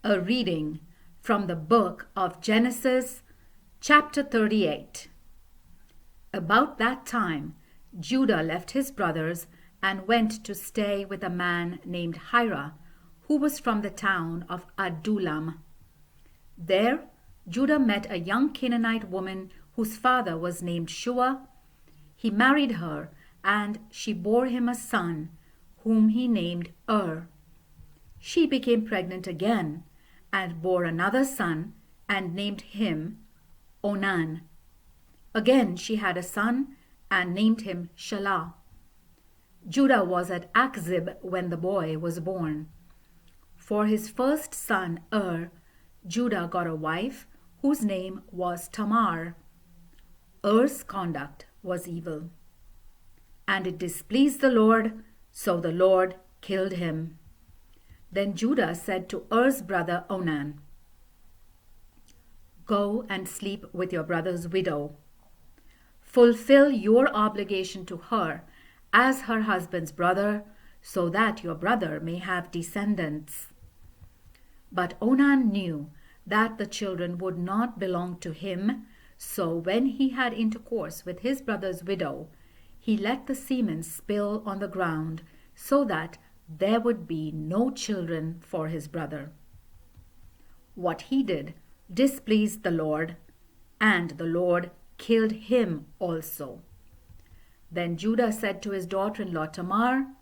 A reading from the book of Genesis, chapter 38. About that time, Judah left his brothers and went to stay with a man named Hira, who was from the town of Adullam. There, Judah met a young Canaanite woman whose father was named Shua. He married her, and she bore him a son, whom he named She became pregnant again, and bore another son, and named him Onan. Again she had a son, and named him Shelah. Judah was at Achzib when the boy was born. For his first son Judah got a wife, whose name was Tamar. Er's conduct was evil, and it displeased the Lord, so the Lord killed him. Then Judah said to Er's brother Onan, "Go and sleep with your brother's widow. Fulfill your obligation to her as her husband's brother, so that your brother may have descendants." But Onan knew that the children would not belong to him, so when he had intercourse with his brother's widow, he let the semen spill on the ground, so that there would be no children for his brother. What he did displeased the Lord, and the Lord killed him also. Then Judah said to his daughter-in-law Tamar,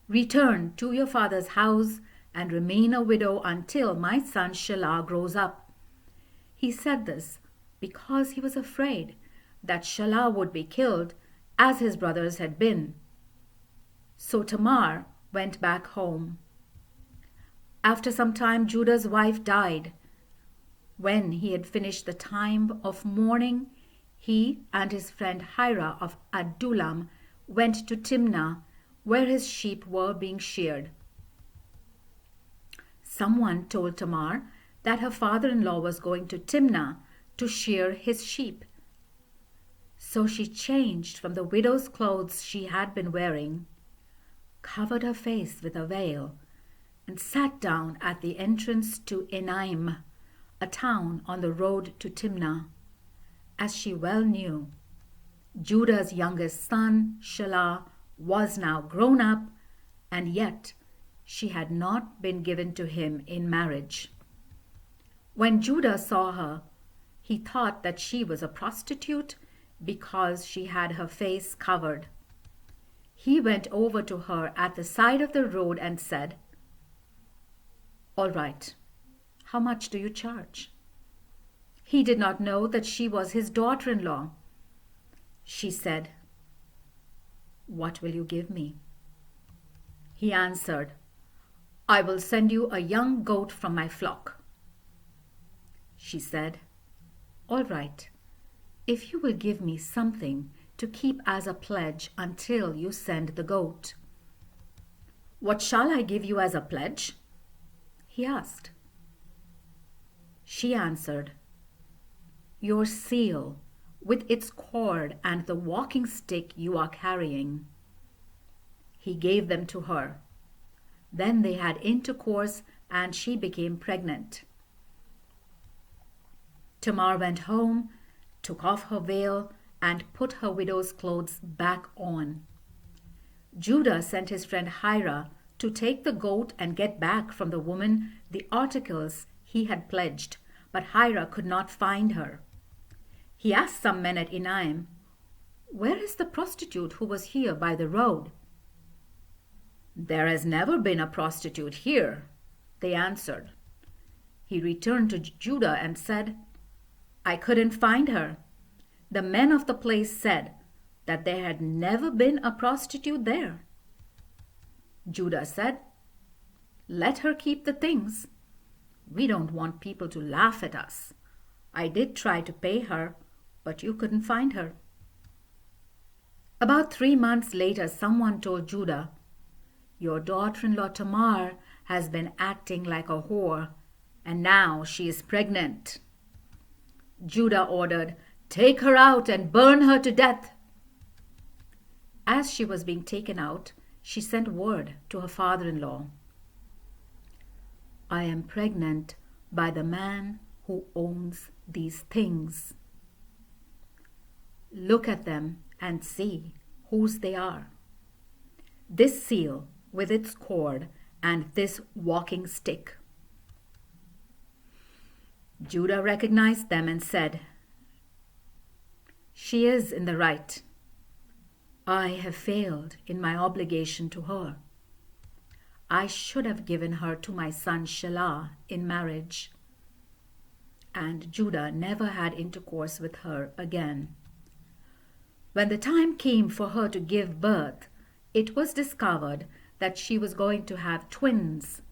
"Return to your father's house and remain a widow until my son Shelah grows up." He said this because he was afraid that Shelah would be killed as his brothers had been. So Tamar went back home. After some time, Judah's wife died. When he had finished the time of mourning, he and his friend Hira of Adullam went to Timnah, where his sheep were being sheared. Someone told Tamar that her father-in-law was going to Timnah to shear his sheep. So she changed from the widow's clothes she had been wearing, covered her face with a veil, and sat down at the entrance to Enaim, a town on the road to Timnah. As she well knew, Judah's youngest son, Shelah, was now grown up, and yet she had not been given to him in marriage. When Judah saw her, he thought that she was a prostitute because she had her face covered. He went over to her at the side of the road and said, "All right, how much do you charge?" He did not know that she was his daughter-in-law. She said, "What will you give me?" He answered, "I will send you a young goat from my flock." She said, "All right, if you will give me something to keep as a pledge until you send the goat." "What shall I give you as a pledge?" he asked. She answered, "Your seal with its cord and the walking stick you are carrying." He gave them to her. Then they had intercourse, and she became pregnant. Tamar went home, took off her veil, and put her widow's clothes back on. Judah sent his friend Hira to take the goat and get back from the woman the articles he had pledged, but Hira could not find her. He asked some men at Enaim, "Where is the prostitute who was here by the road?" "There has never been a prostitute here," they answered. He returned to Judah and said, "I couldn't find her. The men of the place said that there had never been a prostitute there." Judah said, "Let her keep the things. We don't want people to laugh at us. I did try to pay her, but you couldn't find her." About 3 months later, someone told Judah, "Your daughter-in-law Tamar has been acting like a whore, and now she is pregnant." Judah ordered, "Take her out and burn her to death." As she was being taken out, she sent word to her father-in-law, I am pregnant by the man who owns these things. Look at them and see whose they are. This seal with its cord and this walking stick." Judah recognized them and said, "She is in the right. I have failed in my obligation to her. I should have given her to my son Shelah in marriage." And Judah never had intercourse with her again. When the time came for her to give birth, it was discovered that she was going to have twins.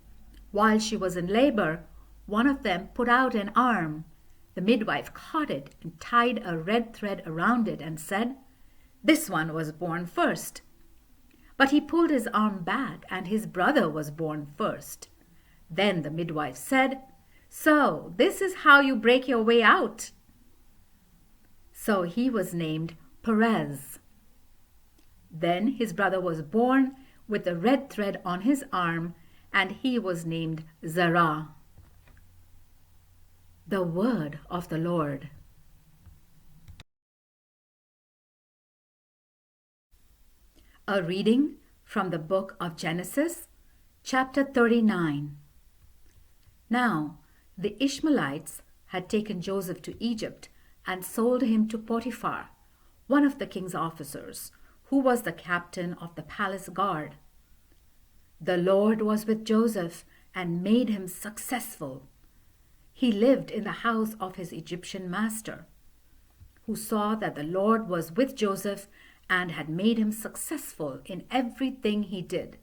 While she was in labor, one of them put out an arm. The midwife caught it and tied a red thread around it and said, "This one was born first." But he pulled his arm back and his brother was born first. Then the midwife said, "So this is how you break your way out." So he was named Perez. Then his brother was born with the red thread on his arm, and he was named Zerah. The word of the Lord. A reading from the book of Genesis, chapter 39. Now, the Ishmaelites had taken Joseph to Egypt and sold him to Potiphar, one of the king's officers, who was the captain of the palace guard. The Lord was with Joseph and made him successful. He lived in the house of his Egyptian master, who saw that the Lord was with Joseph and had made him successful in everything he did.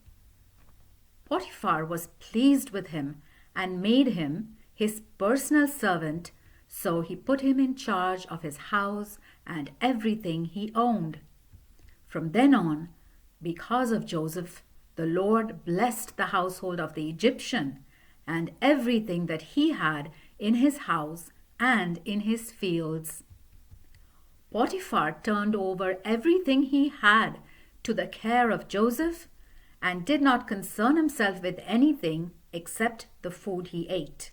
Potiphar was pleased with him and made him his personal servant, so he put him in charge of his house and everything he owned. From then on, because of Joseph, the Lord blessed the household of the Egyptian and everything that he had in his house and in his fields. Potiphar turned over everything he had to the care of Joseph and did not concern himself with anything except the food he ate.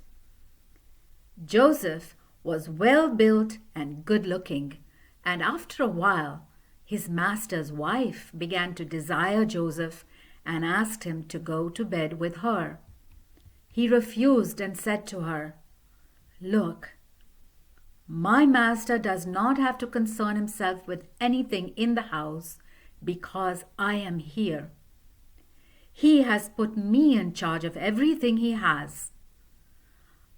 Joseph was well built and good looking, and after a while, his master's wife began to desire Joseph and asked him to go to bed with her. He refused and said to her, "Look, my master does not have to concern himself with anything in the house because I am here. He has put me in charge of everything he has.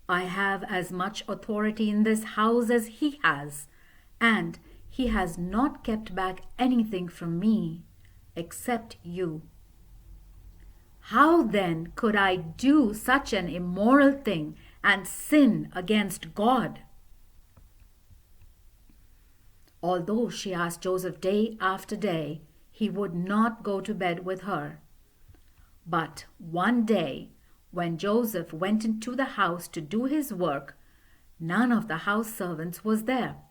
I have as much authority in this house as he has, and he has not kept back anything from me except you. How then could I do such an immoral thing and sin against God?" Although she asked Joseph day after day, he would not go to bed with her. But one day, when Joseph went into the house to do his work, none of the house servants was there.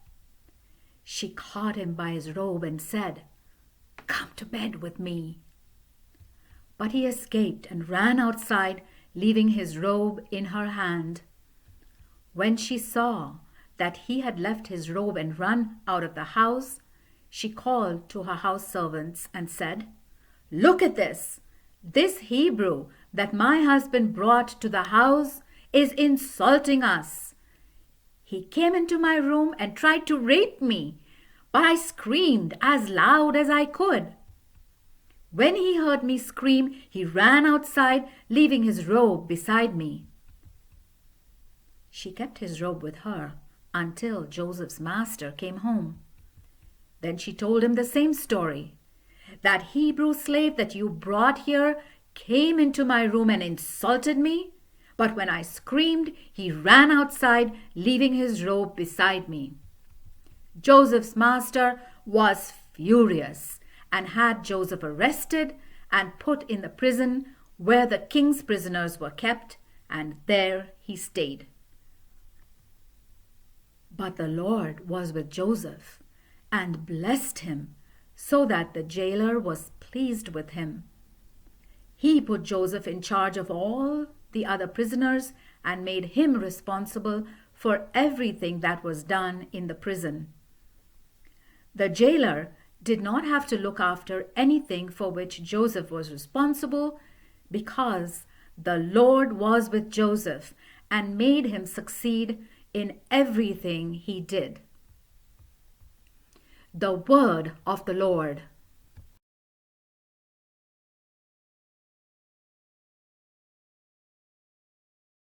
She caught him by his robe and said, "Come to bed with me." But he escaped and ran outside, leaving his robe in her hand. When she saw that he had left his robe and run out of the house, she called to her house servants and said, "Look at this! This Hebrew that my husband brought to the house is insulting us. He came into my room and tried to rape me, but I screamed as loud as I could. When he heard me scream, he ran outside, leaving his robe beside me." She kept his robe with her until Joseph's master came home. Then she told him the same story. "That Hebrew slave that you brought here came into my room and insulted me, but when I screamed, he ran outside, leaving his robe beside me." Joseph's master was furious and had Joseph arrested and put in the prison where the king's prisoners were kept, and there he stayed. But the Lord was with Joseph and blessed him, so that the jailer was pleased with him. He put Joseph in charge of all the other prisoners and made him responsible for everything that was done in the prison. The jailer did not have to look after anything for which Joseph was responsible, because the Lord was with Joseph and made him succeed in everything he did. The word of the Lord.